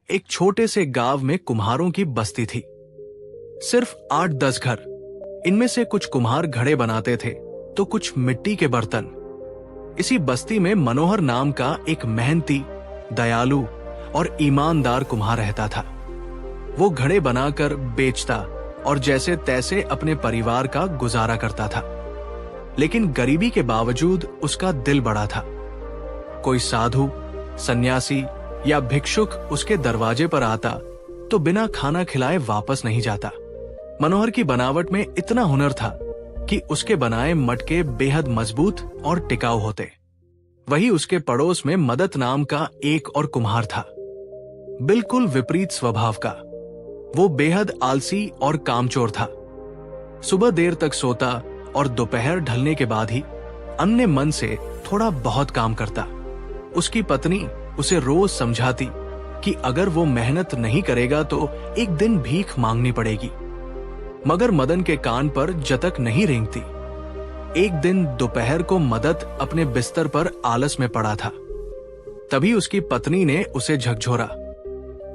एक छोटे से गांव में कुम्हारों की बस्ती थी। सिर्फ 8-10 घर। इनमें से कुछ कुम्हार घड़े बनाते थे तो कुछ मिट्टी के बर्तन। इसी बस्ती में मनोहर नाम का एक मेहनती, दयालु और ईमानदार कुम्हार रहता था। वो घड़े बनाकर बेचता और जैसे तैसे अपने परिवार का गुजारा करता था। लेकिन गरीबी के बावजूद उसका दिल बड़ा था। कोई साधु, सन्यासी या भिक्षुक उसके दरवाजे पर आता तो बिना खाना खिलाए वापस नहीं जाता। मनोहर की बनावट में इतना हुनर था कि उसके बनाए मटके बेहद मजबूत और टिकाऊ होते। वही उसके पड़ोस में मदत नाम का एक और कुम्हार था, बिल्कुल विपरीत स्वभाव का। वो बेहद आलसी और कामचोर था। सुबह देर तक सोता और दोपहर ढलने के बाद ही अन्य मन से थोड़ा बहुत काम करता। उसकी पत्नी उसे रोज समझाती कि अगर वो मेहनत नहीं करेगा तो एक दिन भीख मांगनी पड़ेगी, मगर मदन के कान पर जतक नहीं रेंगती। एक दिन दोपहर को मदन अपने बिस्तर पर आलस में पड़ा था। तभी उसकी पत्नी ने उसे झकझोरा,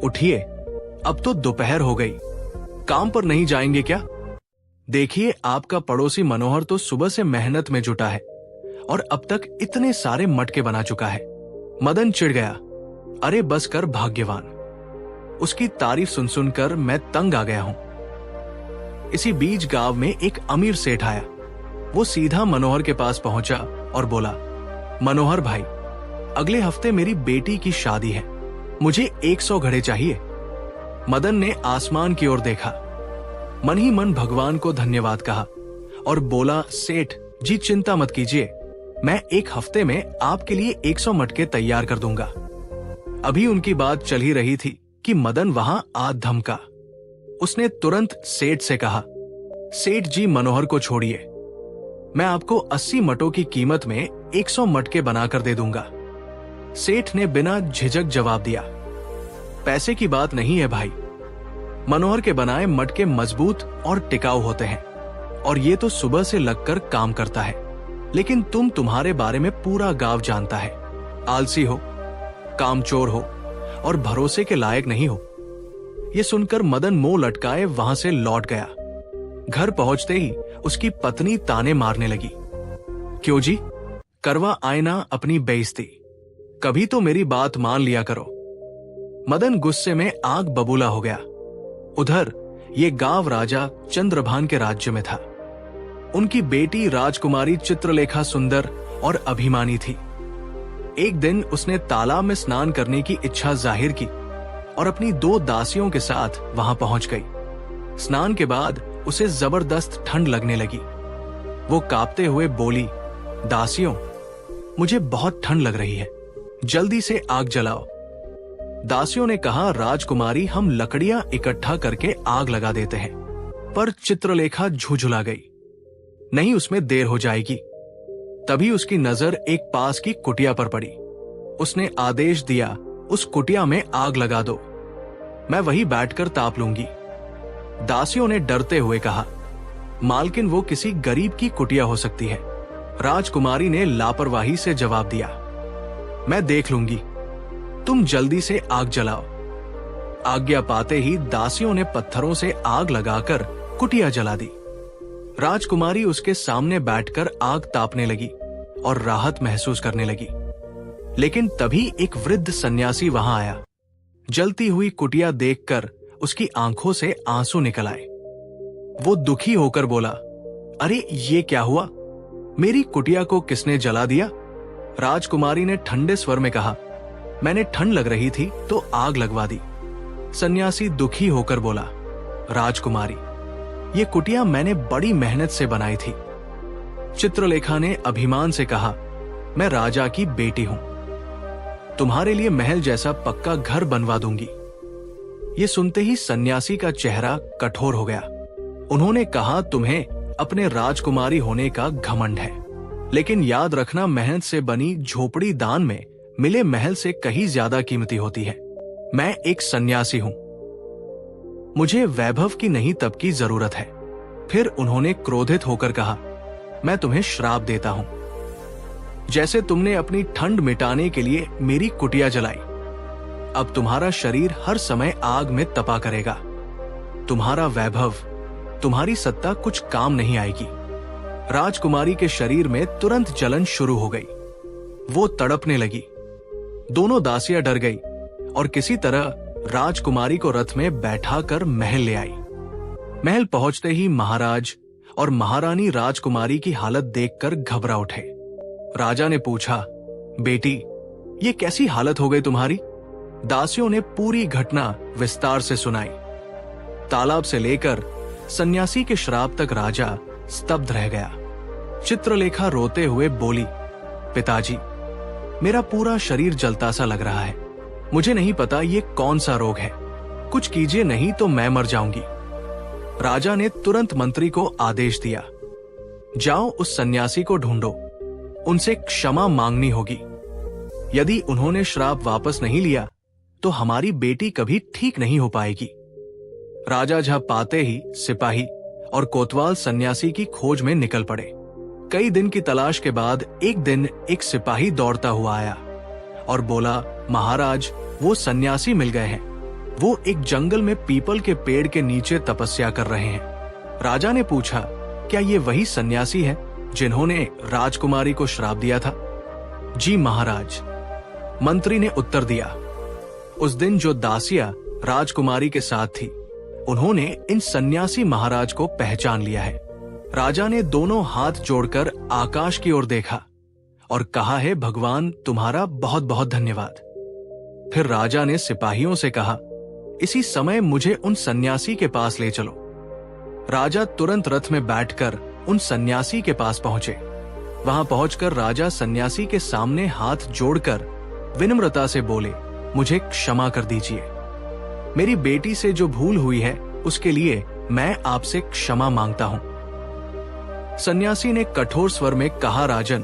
उठिए, अब तो दोपहर हो गई, काम पर नहीं जाएंगे क्या? देखिए, आपका पड़ोसी मनोहर तो सुबह से मेहनत में जुटा है और अब तक इतने सारे मटके बना चुका है। मदन चिढ़ गया, अरे बस कर भाग्यवान। उसकी तारीफ सुन सुनकर मैं तंग आ गया हूं। इसी बीच गांव में एक अमीर सेठ आया। वो सीधा मनोहर के पास पहुंचा और बोला, मनोहर भाई, अगले हफ्ते मेरी बेटी की शादी है, मुझे 100 घड़े चाहिए। मदन ने आसमान की ओर देखा, मन ही मन भगवान को धन्यवाद कहा और बोला, सेठ जी चिंता मत कीजिए, मैं एक हफ्ते में आपके लिए 100 मटके तैयार कर दूंगा। अभी उनकी बात चल ही रही थी कि मदन वहां आ धमका। उसने तुरंत सेठ से कहा, सेठ जी मनोहर को छोड़िए, मैं आपको 80 मटों की कीमत में 100 मटके बनाकर दे दूंगा। सेठ ने बिना झिझक जवाब दिया, पैसे की बात नहीं है भाई, मनोहर के बनाए मटके मजबूत और टिकाऊ होते हैं और ये तो सुबह से लगकर काम करता है। लेकिन तुम्हारे बारे में पूरा गांव जानता है, आलसी हो, कामचोर हो और भरोसे के लायक नहीं हो। ये सुनकर मदन मुंह लटकाए वहां से लौट गया। घर पहुंचते ही उसकी पत्नी ताने मारने लगी, क्यों जी, करवा आईना अपनी बेइज्जती, कभी तो मेरी बात मान लिया करो। मदन गुस्से में आग बबूला हो गया। उधर ये गांव राजा चंद्रभान के राज्य में था। उनकी बेटी राजकुमारी चित्रलेखा सुंदर और अभिमानी थी। एक दिन उसने तालाब में स्नान करने की इच्छा जाहिर की और अपनी 2 दासियों के साथ वहां पहुंच गई। स्नान के बाद उसे जबरदस्त ठंड लगने लगी। वो कांपते हुए बोली, दासियों, मुझे बहुत ठंड लग रही है, जल्दी से आग जलाओ। दासियों ने कहा, राजकुमारी, हम लकड़ियां इकट्ठा करके आग लगा देते हैं। पर चित्रलेखा झुझुला गई, नहीं, उसमें देर हो जाएगी। तभी उसकी नजर एक पास की कुटिया पर पड़ी। उसने आदेश दिया, उस कुटिया में आग लगा दो, मैं वही बैठकर ताप लूंगी। दासियों ने डरते हुए कहा, मालकिन, वो किसी गरीब की कुटिया हो सकती है। राजकुमारी ने लापरवाही से जवाब दिया, मैं देख लूंगी, तुम जल्दी से आग जलाओ। आज्ञा पाते ही दासियों ने पत्थरों से आग लगाकर कुटिया जला दी। राजकुमारी उसके सामने बैठकर आग तापने लगी और राहत महसूस करने लगी। लेकिन तभी एक वृद्ध सन्यासी वहां आया। जलती हुई कुटिया देखकर उसकी आंखों से आंसू निकल आए। वो दुखी होकर बोला, अरे ये क्या हुआ, मेरी कुटिया को किसने जला दिया? राजकुमारी ने ठंडे स्वर में कहा, मैंने ठंड लग रही थी तो आग लगवा दी। सन्यासी दुखी होकर बोला, राजकुमारी, ये कुटिया मैंने बड़ी मेहनत से बनाई थी। चित्रलेखा ने अभिमान से कहा, मैं राजा की बेटी हूं, तुम्हारे लिए महल जैसा पक्का घर बनवा दूंगी। ये सुनते ही सन्यासी का चेहरा कठोर हो गया। उन्होंने कहा, तुम्हें अपने राजकुमारी होने का घमंड है, लेकिन याद रखना, मेहनत से बनी झोपड़ी दान में मिले महल से कहीं ज्यादा कीमती होती है। मैं एक सन्यासी हूं, मुझे वैभव की नहीं तप की जरूरत है। फिर उन्होंने क्रोधित होकर कहा, मैं तुम्हें श्राप देता हूं। जैसे तुमने अपनी ठंड मिटाने के लिए मेरी कुटिया जलाई, अब तुम्हारा शरीर हर समय आग में तपा करेगा। तुम्हारा वैभव, तुम्हारी सत्ता कुछ काम नहीं आएगी। राजकुमारी के शरीर में तुरंत जलन शुरू हो गई। वो तड़पने लगी। दोनों दासियां डर गई और किसी तरह राजकुमारी को रथ में बैठाकर महल ले आई। महल पहुंचते ही महाराज और महारानी राजकुमारी की हालत देखकर घबरा उठे। राजा ने पूछा, बेटी, ये कैसी हालत हो गई तुम्हारी? दासियों ने पूरी घटना विस्तार से सुनाई। तालाब से लेकर सन्यासी के श्राप तक राजा स्तब्ध रह गया। चित्रलेखा रोते हुए बोली, पिताजी, मेरा पूरा शरीर जलता सा लग रहा है। मुझे नहीं पता ये कौन सा रोग है। कुछ कीजिए, नहीं तो मैं मर जाऊंगी। राजा ने तुरंत मंत्री को आदेश दिया, जाओ उस सन्यासी को ढूंढो, उनसे क्षमा मांगनी होगी। यदि उन्होंने श्राप वापस नहीं लिया तो हमारी बेटी कभी ठीक नहीं हो पाएगी। राजा झा पाते ही सिपाही और कोतवाल सन्यासी की खोज में निकल पड़े। कई दिन की तलाश के बाद एक दिन एक सिपाही दौड़ता हुआ आया और बोला, महाराज, वो सन्यासी मिल गए हैं। वो एक जंगल में पीपल के पेड़ के नीचे तपस्या कर रहे हैं। राजा ने पूछा, क्या ये वही सन्यासी हैं जिन्होंने राजकुमारी को श्राप दिया था? जी महाराज, मंत्री ने उत्तर दिया। उस दिन जो दासिया राजकुमारी के साथ थी, उन्होंने इन सन्यासी महाराज को पहचान लिया है। राजा ने दोनों हाथ जोड़कर आकाश की ओर देखा और कहा है, भगवान तुम्हारा बहुत बहुत धन्यवाद। फिर राजा ने सिपाहियों से कहा, इसी समय मुझे उन सन्यासी के पास ले चलो। राजा तुरंत रथ में बैठकर उन सन्यासी के पास पहुंचे। वहां पहुंचकर राजा सन्यासी के सामने हाथ जोड़कर विनम्रता से बोले, मुझे क्षमा कर दीजिए। मेरी बेटी से जो भूल हुई है उसके लिए मैं आपसे क्षमा मांगता हूं। सन्यासी ने कठोर स्वर में कहा, राजन,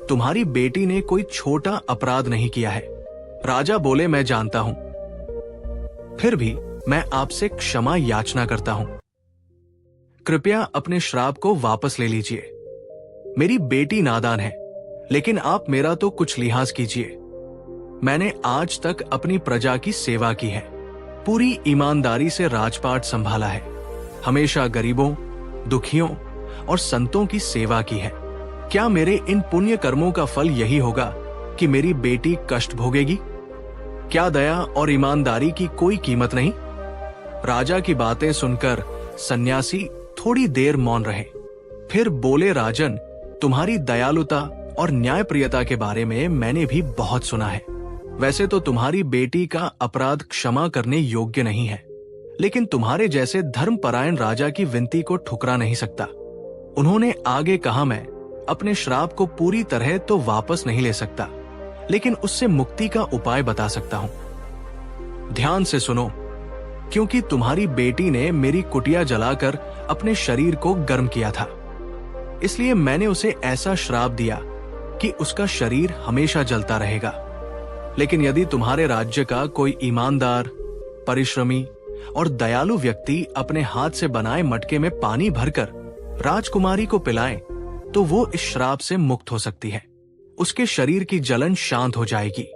तुम्हारी बेटी ने कोई छोटा अपराध नहीं किया है। राजा बोले, मैं जानता हूं, फिर भी मैं आपसे क्षमा याचना करता हूं। कृपया अपने श्राप को वापस ले लीजिए। मेरी बेटी नादान है, लेकिन आप मेरा तो कुछ लिहाज कीजिए। मैंने आज तक अपनी प्रजा की सेवा की है, पूरी ईमानदारी से राजपाट संभाला है, हमेशा गरीबों, दुखियों और संतों की सेवा की है। क्या मेरे इन पुण्य कर्मों का फल यही होगा कि मेरी बेटी कष्ट भोगेगी? क्या दया और ईमानदारी की कोई कीमत नहीं? राजा की बातें सुनकर सन्यासी थोड़ी देर मौन रहे। फिर बोले, राजन, तुम्हारी दयालुता और न्यायप्रियता के बारे में मैंने भी बहुत सुना है। वैसे तो तुम्हारी बेटी का अपराध क्षमा करने योग्य नहीं है, लेकिन तुम्हारे जैसे धर्मपरायण राजा की विनती को ठुकरा नहीं सकता। उन्होंने आगे कहा, मैं अपने श्राप को पूरी तरह तो वापस नहीं ले सकता, लेकिन उससे मुक्ति का उपाय बता सकता हूं। ध्यान से सुनो, क्योंकि तुम्हारी बेटी ने मेरी कुटिया जलाकर अपने शरीर को गर्म किया था, इसलिए मैंने उसे ऐसा श्राप दिया कि उसका शरीर हमेशा जलता रहेगा। लेकिन यदि तुम्हारे राज्य का कोई ईमानदार, परिश्रमी और दयालु व्यक्ति अपने हाथ से बनाए मटके में पानी भरकर राजकुमारी को पिलाए, तो वो इस श्राप से मुक्त हो सकती है। उसके शरीर की जलन शांत हो जाएगी।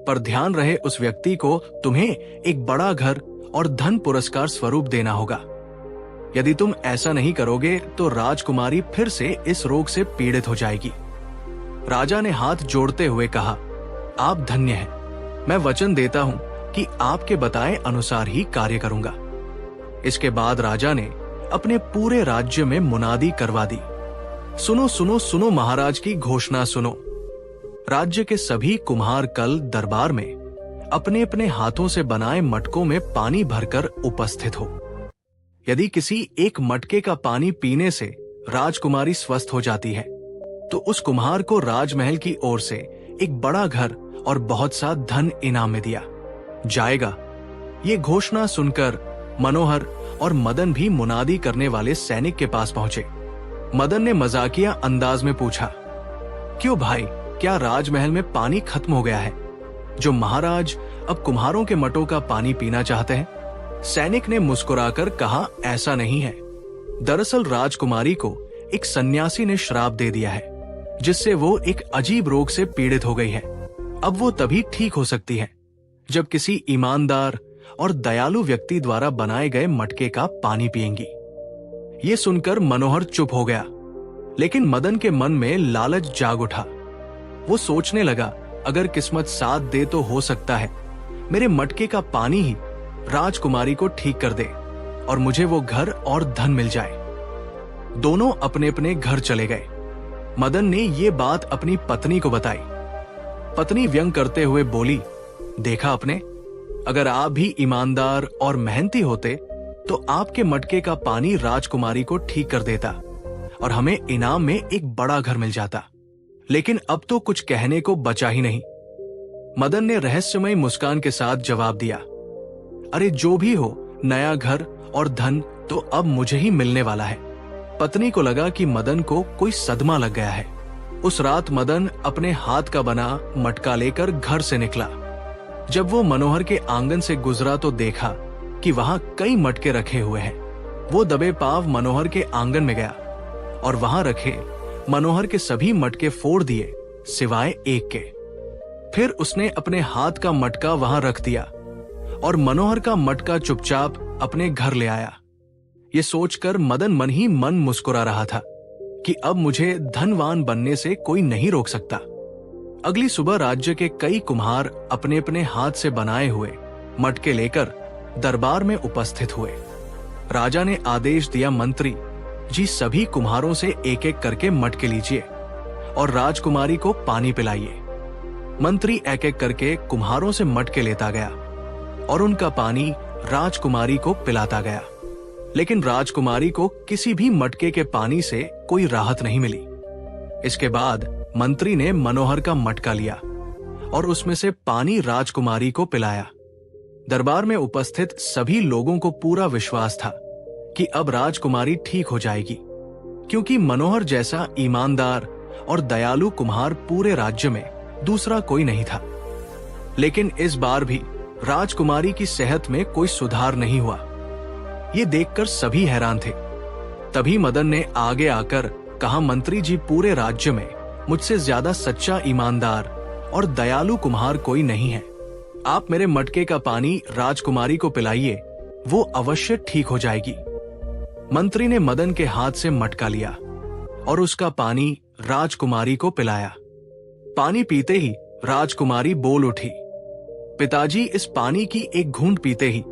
पर ध्यान रहे, उस व्यक्ति को तुम्हें एक बड़ा घर और धन पुरस्कार स्वरूप देना होगा। यदि तुम ऐसा नहीं करोगे तो राजकुमारी फिर से इस रोग से पीड़ित हो जाएगी। राजा ने हाथ जोड़ते हुए कहा, आप धन्य हैं। मैं वचन देता हूं कि आपके बताए अनुसार ही कार्य करूंगा। इसके बाद राजा ने अपने पूरे राज्य में मुनादी करवा दी, सुनो सुनो सुनो, महाराज की घोषणा सुनो। राज्य के सभी कुम्हार कल दरबार में अपने अपने हाथों से बनाए मटकों में पानी भरकर उपस्थित हो। यदि किसी एक मटके का पानी पीने से राजकुमारी स्वस्थ हो जाती है, तो उस कुम्हार को राजमहल की ओर से एक बड़ा घर और बहुत सा धन इनाम में दिया जाएगा। ये घोषणा सुनकर मनोहर और मदन भी मुनादी करने वाले सैनिक के पास पहुंचे। मदन ने मजाकिया अंदाज में पूछा, क्यों भाई, क्या राजमहल में पानी खत्म हो गया है जो महाराज अब कुम्हारों के मटों का पानी पीना चाहते हैं? सैनिक ने मुस्कुराकर कहा, ऐसा नहीं है। दरअसल राजकुमारी को एक सन्यासी ने श्राप दे दिया है, जिससे वो एक अजीब रोग से पीड़ित हो गई है। अब वो तभी ठीक हो सकती है जब किसी ईमानदार और दयालु व्यक्ति द्वारा बनाए गए मटके का पानी पिएंगी। ये सुनकर मनोहर चुप हो गया, लेकिन मदन के मन में लालच जाग उठा। वो सोचने लगा, अगर किस्मत साथ दे तो हो सकता है मेरे मटके का पानी ही राजकुमारी को ठीक कर दे और मुझे वो घर और धन मिल जाए। दोनों अपने अपने घर चले गए। मदन ने ये बात अपनी पत्नी को बताई। पत्नी व्यंग करते हुए बोली, देखा आपने, अगर आप भी ईमानदार और मेहनती होते तो आपके मटके का पानी राजकुमारी को ठीक कर देता और हमें इनाम में एक बड़ा घर मिल जाता। लेकिन अब तो कुछ कहने को बचा ही नहीं। मदन ने रहस्यमय मुस्कान के साथ जवाब दिया, अरे जो भी हो, नया घर और धन तो अब मुझे ही मिलने वाला है। पत्नी को लगा कि मदन को कोई सदमा लग गया है। उस रात मदन अपने हाथ का बना मटका लेकर घर से निकला। जब वो मनोहर के आंगन से गुजरा तो देखा कि वहां कई मटके रखे हुए हैं। वो दबे पांव मनोहर के आंगन में गया और वहां रखे मनोहर के सभी मटके फोड़ दिए सिवाय एक के। फिर उसने अपने हाथ का मटका वहां रख दिया और मनोहर का मटका चुपचाप अपने घर ले आया। ये सोचकर मदन मन ही मन मुस्कुरा रहा था कि अब मुझे धनवान बनने से कोई नहीं रोक सकता। अगली सुबह राज्य के कई कुम्हार अपने अपने हाथ से बनाए हुए मटके लेकर दरबार में उपस्थित हुए। राजा ने आदेश दिया, मंत्री जी सभी कुम्हारों से एक एक करके मटके लीजिए और राजकुमारी को पानी पिलाइए। मंत्री एक एक करके कुम्हारों से मटके लेता गया और उनका पानी राजकुमारी को पिलाता गया। लेकिन राजकुमारी को किसी भी मटके के पानी से कोई राहत नहीं मिली। इसके बाद मंत्री ने मनोहर का मटका लिया और उसमें से पानी राजकुमारी को पिलाया। दरबार में उपस्थित सभी लोगों को पूरा विश्वास था कि अब राजकुमारी ठीक हो जाएगी, क्योंकि मनोहर जैसा ईमानदार और दयालु कुम्हार पूरे राज्य में दूसरा कोई नहीं था। लेकिन इस बार भी राजकुमारी की सेहत में कोई सुधार नहीं हुआ। ये देखकर सभी हैरान थे। तभी मदन ने आगे आकर कहा, मंत्री जी पूरे राज्य में मुझसे ज्यादा सच्चा, ईमानदार और दयालु कुम्हार कोई नहीं है। आप मेरे मटके का पानी राजकुमारी को पिलाइए, वो अवश्य ठीक हो जाएगी। मंत्री ने मदन के हाथ से मटका लिया और उसका पानी राजकुमारी को पिलाया। पानी पीते ही राजकुमारी बोल उठी, पिताजी इस पानी की एक घूंट पीते ही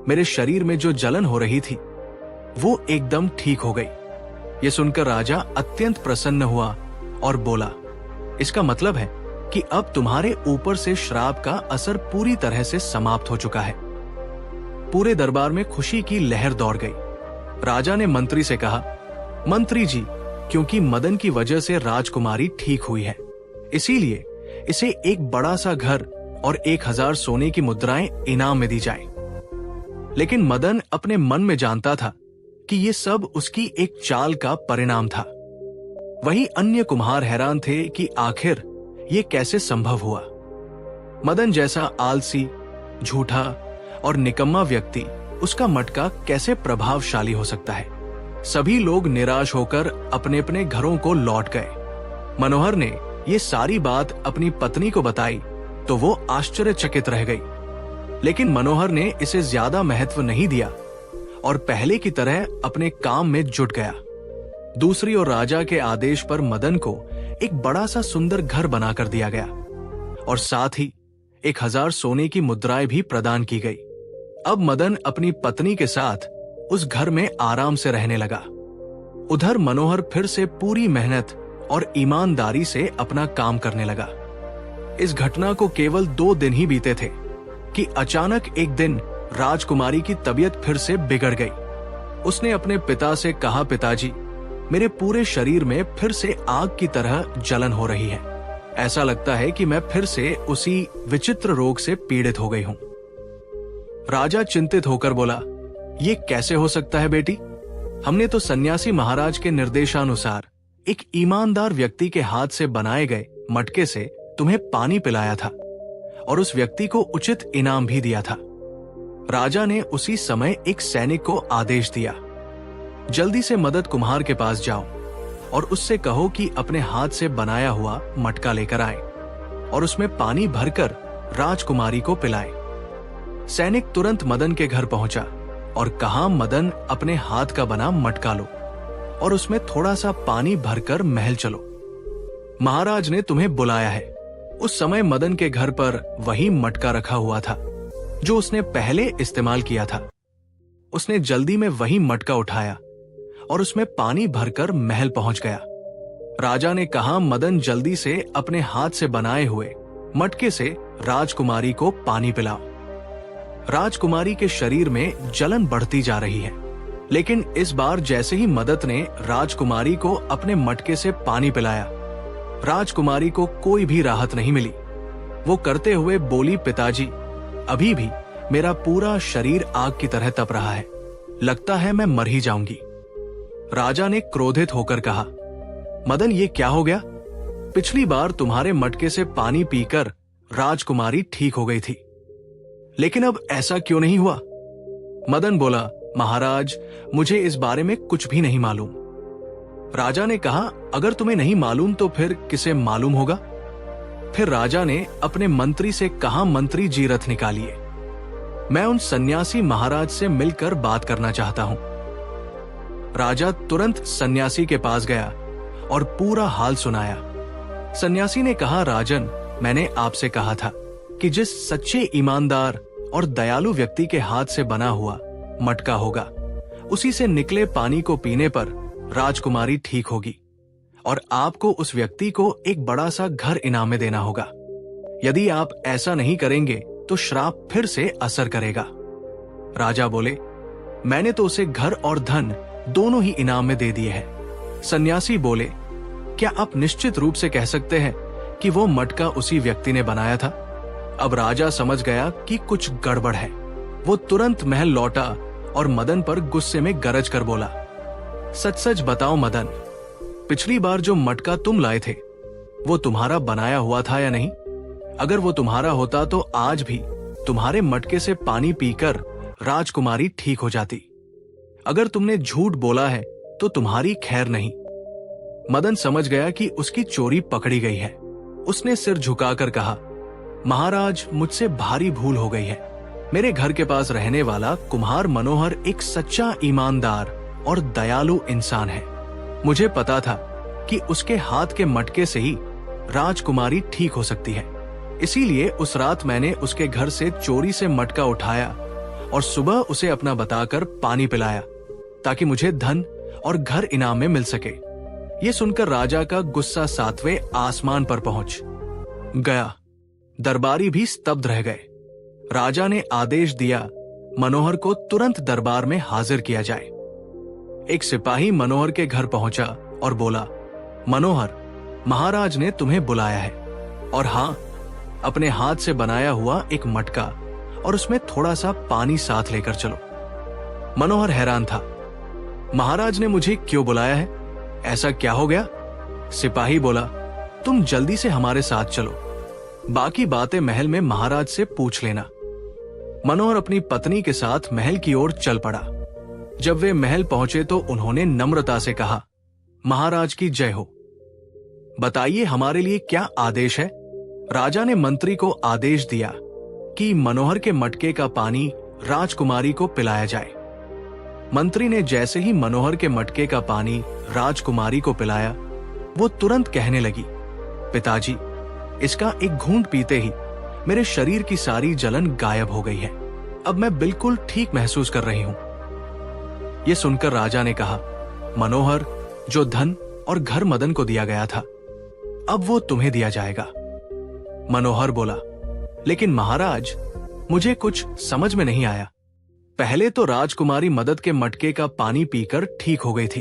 मेरे शरीर में जो जलन हो रही थी वो एकदम ठीक हो गई। ये सुनकर राजा अत्यंत प्रसन्न हुआ और बोला, इसका मतलब है कि अब तुम्हारे ऊपर से श्राप का असर पूरी तरह से समाप्त हो चुका है। पूरे दरबार में खुशी की लहर दौड़ गई। राजा ने मंत्री से कहा, मंत्री जी, क्योंकि मदन की वजह से राजकुमारी ठीक हुई है, इसीलिए इसे एक बड़ा सा घर और 1000 सोने की मुद्राएं इनाम में दी जाएं। लेकिन मदन अपने मन में जानता था कि ये सब उसकी एक चाल का परिणाम था। वहीं अन्य कुम्हार हैरान थे कि आखिर ये कैसे संभव हुआ। मदन जैसा आलसी, झूठा और निकम्मा व्यक्ति, उसका मटका कैसे प्रभावशाली हो सकता है। सभी लोग निराश होकर अपने अपने घरों को लौट गए। मनोहर ने ये सारी बात अपनी पत्नी को बताई तो वो आश्चर्यचकित रह गई। लेकिन मनोहर ने इसे ज्यादा महत्व नहीं दिया और पहले की तरह अपने काम में जुट गया। दूसरी ओर राजा के आदेश पर मदन को एक बड़ा सा सुंदर घर बनाकर दिया गया और साथ ही 1000 सोने की मुद्राएं भी प्रदान की गई। अब मदन अपनी पत्नी के साथ उस घर में आराम से रहने लगा। उधर मनोहर फिर से पूरी मेहनत और ईमानदारी से अपना काम करने लगा। इस घटना को केवल 2 दिन ही बीते थे कि अचानक एक दिन राजकुमारी की तबीयत फिर से बिगड़ गई। उसने अपने पिता से कहा, पिताजी, मेरे पूरे शरीर में फिर से आग की तरह जलन हो रही है। ऐसा लगता है कि मैं फिर से उसी विचित्र रोग से पीड़ित हो गई हूं। राजा चिंतित होकर बोला, ये कैसे हो सकता है बेटी? हमने तो सन्यासी महाराज के निर्देशानुसार एक ईमानदार व्यक्ति के हाथ से बनाए गए मटके से तुम्हें पानी पिलाया था और उस व्यक्ति को उचित इनाम भी दिया था। राजा ने उसी समय एक सैनिक को आदेश दिया, जल्दी से मदद कुम्हार के पास जाओ और उससे कहो कि अपने हाथ से बनाया हुआ मटका लेकर आए और उसमें पानी भरकर राजकुमारी को पिलाए। सैनिक तुरंत मदन के घर पहुंचा और कहा, मदन अपने हाथ का बना मटका लो और उसमें थोड़ा सा पानी भरकर महल चलो। महाराज ने तुम्हें बुलाया है। उस समय मदन के घर पर वही मटका रखा हुआ था जो उसने पहले इस्तेमाल किया था। उसने जल्दी में वही मटका उठाया और उसमें पानी भरकर महल पहुंच गया। राजा ने कहा, मदन जल्दी से अपने हाथ से बनाए हुए मटके से राजकुमारी को पानी पिलाओ। राजकुमारी के शरीर में जलन बढ़ती जा रही है, लेकिन इस बार जैसे ही मदन ने राजकुमारी को अपने मटके से पानी पिलाया, राजकुमारी को कोई भी राहत नहीं मिली। वो करते हुए बोली, पिताजी, अभी भी मेरा पूरा शरीर आग की तरह तप रहा है, लगता है मैं मर ही जाऊंगी। राजा ने क्रोधित होकर कहा, मदन ये क्या हो गया? पिछली बार तुम्हारे मटके से पानी पीकर राजकुमारी ठीक हो गई थी, लेकिन अब ऐसा क्यों नहीं हुआ? मदन बोला, महाराज, मुझे इस बारे में कुछ भी नहीं मालूम। राजा ने कहा, अगर तुम्हें नहीं मालूम तो फिर किसे मालूम होगा? फिर राजा ने अपने मंत्री से कहा, मंत्री जी रथ निकालिए, मैं उन सन्यासी महाराज से मिलकर बात करना चाहता हूं। राजा तुरंत सन्यासी के पास गया और पूरा हाल सुनाया। सन्यासी ने कहा, राजन, मैंने आपसे कहा था कि जिस सच्चे, ईमानदार और दयालु व्यक्ति के हाथ से बना हुआ मटका होगा, उसी से निकले पानी को पीने पर राजकुमारी ठीक होगी और आपको उस व्यक्ति को एक बड़ा सा घर इनाम में देना होगा। यदि आप ऐसा नहीं करेंगे तो श्राप फिर से असर करेगा। राजा बोले, मैंने तो उसे घर और धन दोनों ही इनाम में दे दिए हैं। सन्यासी बोले, क्या आप निश्चित रूप से कह सकते हैं कि वो मटका उसी व्यक्ति ने बनाया था? अब राजा समझ गया कि कुछ गड़बड़ है। वो तुरंत महल लौटा और मदन पर गुस्से में गरज कर बोला, सच सच बताओ मदन, पिछली बार जो मटका तुम लाए थे वो तुम्हारा बनाया हुआ था या नहीं? अगर वो तुम्हारा होता तो आज भी तुम्हारे मटके से पानी पीकर राजकुमारी ठीक हो जाती। अगर तुमने झूठ बोला है तो तुम्हारी खैर नहीं। मदन समझ गया कि उसकी चोरी पकड़ी गई है। उसने सिर झुकाकर कहा, महाराज, मुझसे भारी भूल हो गई है। मेरे घर के पास रहने वाला कुम्हार मनोहर एक सच्चा, ईमानदार और दयालु इंसान है। मुझे पता था कि उसके हाथ के मटके से ही राजकुमारी ठीक हो सकती है। इसीलिए उस रात मैंने उसके घर से चोरी से मटका उठाया और सुबह उसे अपना बताकर पानी पिलाया, ताकि मुझे धन और घर इनाम में मिल सके। ये सुनकर राजा का गुस्सा 7वें आसमान पर पहुंच गया। दरबारी भी स्तब्ध रह गए। राजा ने आदेश दिया, मनोहर को तुरंत दरबार में हाजिर किया जाए। एक सिपाही मनोहर के घर पहुंचा और बोला, मनोहर, महाराज ने तुम्हें बुलाया है, और हाँ, अपने हाथ से बनाया हुआ एक मटका और उसमें थोड़ा सा पानी साथ लेकर चलो। मनोहर हैरान था, महाराज ने मुझे क्यों बुलाया है? ऐसा क्या हो गया? सिपाही बोला, तुम जल्दी से हमारे साथ चलो, बाकी बातें महल में महाराज से पूछ लेना। मनोहर अपनी पत्नी के साथ महल की ओर चल पड़ा। जब वे महल पहुंचे तो उन्होंने नम्रता से कहा, महाराज की जय हो। बताइए, हमारे लिए क्या आदेश है? राजा ने मंत्री को आदेश दिया कि मनोहर के मटके का पानी राजकुमारी को पिलाया जाए। मंत्री ने जैसे ही मनोहर के मटके का पानी राजकुमारी को पिलाया, वो तुरंत कहने लगी, पिताजी, इसका एक घूंट पीते ही मेरे शरीर की सारी जलन गायब हो गई है। अब मैं बिल्कुल ठीक महसूस कर रही हूं। ये सुनकर राजा ने कहा, मनोहर, जो धन और घर मदन को दिया गया था, अब वो तुम्हें दिया जाएगा। मनोहर बोला, लेकिन महाराज, मुझे कुछ समझ में नहीं आया। पहले तो राजकुमारी मदन के मटके का पानी पीकर ठीक हो गई थी,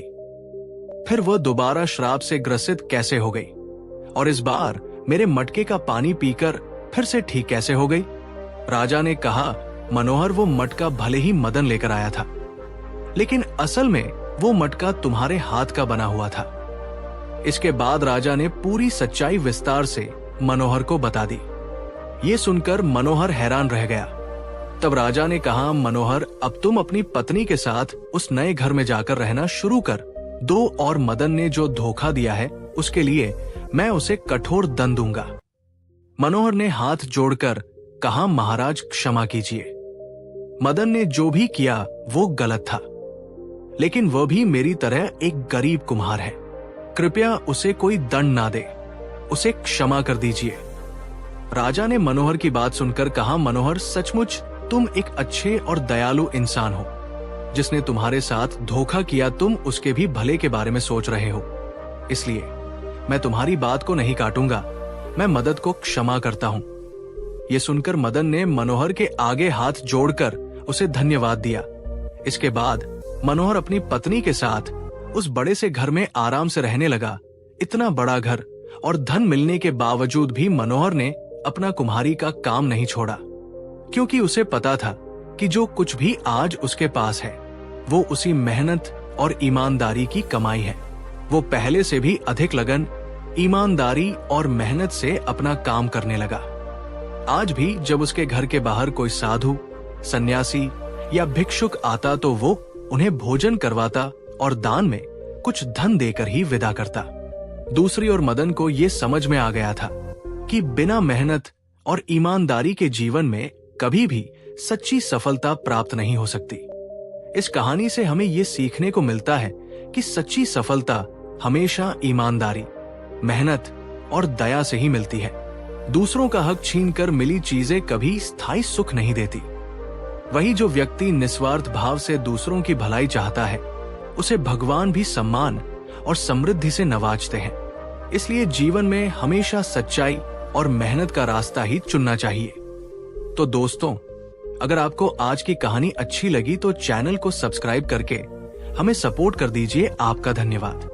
फिर वह दोबारा श्राप से ग्रसित कैसे हो गई, और इस बार मेरे मटके का पानी पीकर फिर से ठीक कैसे हो गई? राजा ने कहा, मनोहर, वो मटका भले ही मदन लेकर आया था, लेकिन असल में वो मटका तुम्हारे हाथ का बना हुआ था। इसके बाद राजा ने पूरी सच्चाई विस्तार से मनोहर को बता दी। ये सुनकर मनोहर हैरान रह गया। तब राजा ने कहा, मनोहर, अब तुम अपनी पत्नी के साथ उस नए घर में जाकर रहना शुरू कर दो, और मदन ने जो धोखा दिया है उसके लिए मैं उसे कठोर दंड दूंगा। मनोहर ने हाथ जोड़कर कहा, महाराज क्षमा कीजिए, मदन ने जो भी किया वो गलत था, लेकिन वह भी मेरी तरह एक गरीब कुम्हार है। कृपया उसे कोई दंड ना दे, उसे क्षमा कर दीजिए। राजा ने मनोहर की बात सुनकर कहा, मनोहर, सचमुच तुम एक अच्छे और दयालु इंसान हो। जिसने तुम्हारे साथ धोखा किया, तुम उसके भी भले के बारे में सोच रहे हो, इसलिए मैं तुम्हारी बात को नहीं काटूंगा। मैं मदन को क्षमा करता हूं। यह सुनकर मदन ने मनोहर के आगे हाथ जोड़कर उसे धन्यवाद दिया। इसके बाद मनोहर अपनी पत्नी के साथ उस बड़े से घर में आराम से रहने लगा। इतना बड़ा घर और धन मिलने के बावजूद भी मनोहर ने अपना कुम्हारी का काम नहीं छोड़ा, क्योंकि उसे पता था कि जो कुछ भी आज उसके पास है वो उसी मेहनत और ईमानदारी की कमाई है। वो पहले से भी अधिक लगन, ईमानदारी और मेहनत से अपना काम करने लगा। आज भी जब उसके घर के बाहर कोई साधु, सन्यासी या भिक्षुक आता तो वो उन्हें भोजन करवाता और दान में कुछ धन देकर ही विदा करता। दूसरी ओर मदन को ये समझ में आ गया था कि बिना मेहनत और ईमानदारी के जीवन में कभी भी सच्ची सफलता प्राप्त नहीं हो सकती। इस कहानी से हमें ये सीखने को मिलता है कि सच्ची सफलता हमेशा ईमानदारी, मेहनत और दया से ही मिलती है। दूसरों का हक छीनकर मिली चीजें कभी स्थायी सुख नहीं देती। वही जो व्यक्ति निस्वार्थ भाव से दूसरों की भलाई चाहता है, उसे भगवान भी सम्मान और समृद्धि से नवाजते हैं। इसलिए जीवन में हमेशा सच्चाई और मेहनत का रास्ता ही चुनना चाहिए। तो दोस्तों, अगर आपको आज की कहानी अच्छी लगी तो चैनल को सब्सक्राइब करके हमें सपोर्ट कर दीजिए। आपका धन्यवाद।